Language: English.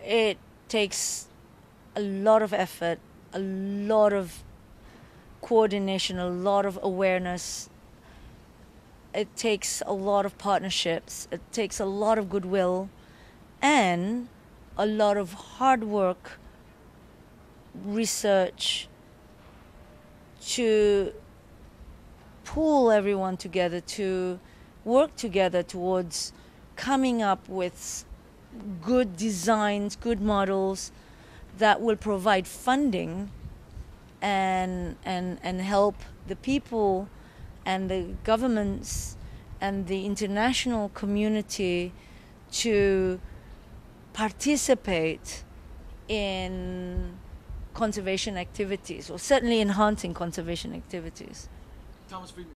it takes a lot of effort, a lot of coordination, a lot of awareness. It takes a lot of partnerships. It takes a lot of goodwill and a lot of hard work, research to pull everyone together, to work together towards coming up with good designs, good models that will provide funding and help the people and the governments and the international community to participate in conservation activities, or certainly enhancing conservation activities. Thomas Friedman.